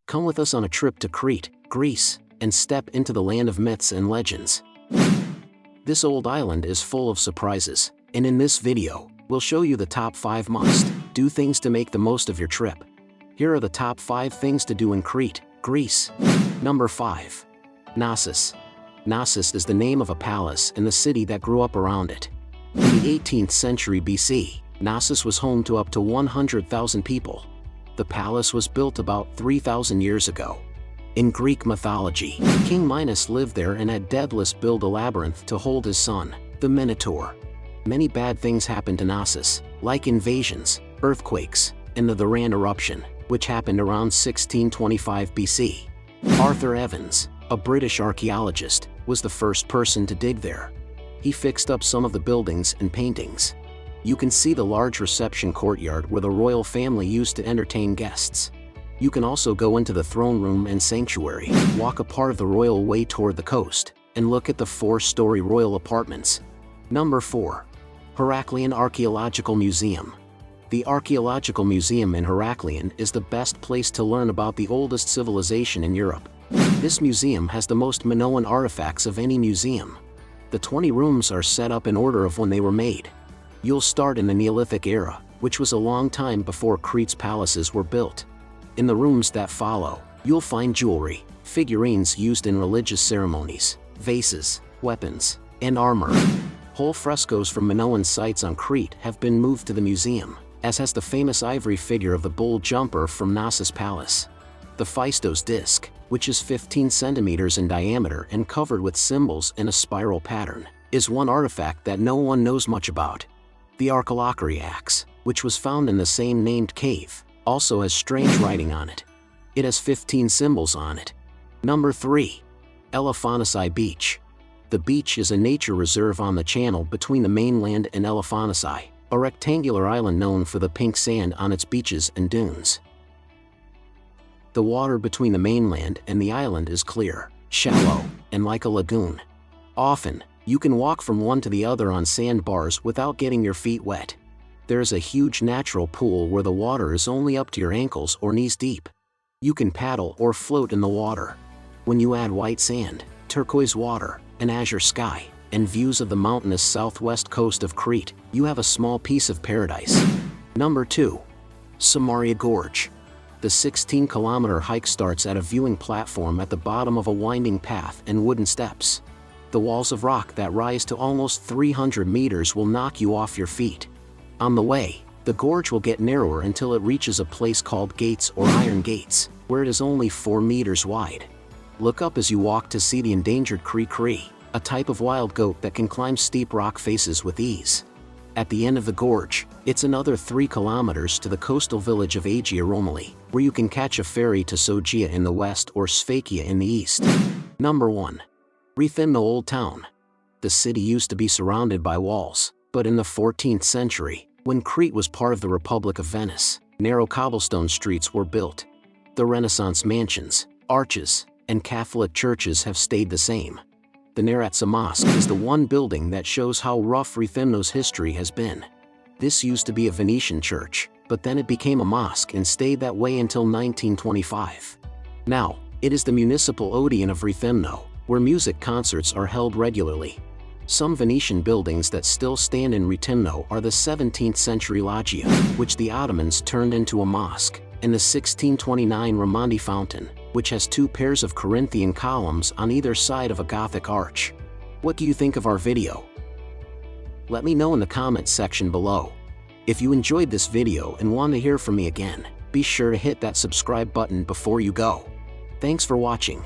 Come with us on a trip to Crete, Greece, and step into the land of myths and legends. This old island is full of surprises, and in this video, we'll show you the top 5 must-do things to make the most of your trip. Here are the top 5 things to do in Crete, Greece. Number 5. Nasus. Nasus is the name of a palace in the city that grew up around it. In the 18th century BC, Nasus was home to up to 100,000 people. The palace was built about 3,000 years ago. In Greek mythology, King Minos lived there and had Daedalus build a labyrinth to hold his son, the Minotaur. Many bad things happened to Nasus, like invasions, earthquakes, and the Varan eruption, which happened around 1625 BC. Arthur Evans, a British archaeologist, was the first person to dig there. He fixed up some of the buildings and paintings. You can see the large reception courtyard where the royal family used to entertain guests. You can also go into the throne room and sanctuary, walk a part of the royal way toward the coast, and look at the 4-story royal apartments. Number 4. Heraklion Archaeological Museum. The Archaeological Museum in Heraklion is the best place to learn about the oldest civilization in Europe. This museum has the most Minoan artifacts of any museum. The 20 rooms are set up in order of when they were made. You'll start in the Neolithic era, which was a long time before Crete's palaces were built. In the rooms that follow, you'll find jewelry, figurines used in religious ceremonies, vases, weapons, and armor. Whole frescoes from Minoan sites on Crete have been moved to the museum, as has the famous ivory figure of the bull jumper from Nasus Palace. The Phaistos disc, which is 15 centimeters in diameter and covered with symbols in a spiral pattern, is one artifact that no one knows much about. The Archaeological axe, which was found in the same named cave, also has strange writing on it. It has 15 symbols on it. Number 3. Elephanti Beach. The beach is a nature reserve on the channel between the mainland and Elephanti, a rectangular island known for the pink sand on its beaches and dunes. The water between the mainland and the island is clear, shallow, and like a lagoon. Often, you can walk from one to the other on sandbars without getting your feet wet. There is a huge natural pool where the water is only up to your ankles or knees deep. You can paddle or float in the water. When you add white sand, turquoise water, an azure sky, and views of the mountainous southwest coast of Crete, you have a small piece of paradise. Number 2. Samaria Gorge. The 16-kilometer hike starts at a viewing platform at the bottom of a winding path and wooden steps. The walls of rock that rise to almost 300 meters will knock you off your feet. On the way, the gorge will get narrower until it reaches a place called Gates or Iron Gates, where it is only 4 meters wide. Look up as you walk to see the endangered cree, a type of wild goat that can climb steep rock faces with ease. At the end of the gorge, it's another 3 kilometers to the coastal village of Agia Romoli, where you can catch a ferry to Sogia in the west or Sfakia in the east. Number 1. Rethymno Old Town. The city used to be surrounded by walls, but in the 14th century, when Crete was part of the Republic of Venice, narrow cobblestone streets were built. The Renaissance mansions, arches, and Catholic churches have stayed the same. The Naratsa Mosque is the one building that shows how rough Rethymno's history has been. This used to be a Venetian church, but then it became a mosque and stayed that way until 1925. Now, it is the municipal Odeon of Rethymno, where music concerts are held regularly. Some Venetian buildings that still stand in Rethymno are the 17th century loggia, which the Ottomans turned into a mosque, and the 1629 Raimondi fountain, which has 2 pairs of Corinthian columns on either side of a Gothic arch. What do you think of our video? Let me know in the comments section below. If you enjoyed this video and want to hear from me again, be sure to hit that subscribe button before you go. Thanks for watching.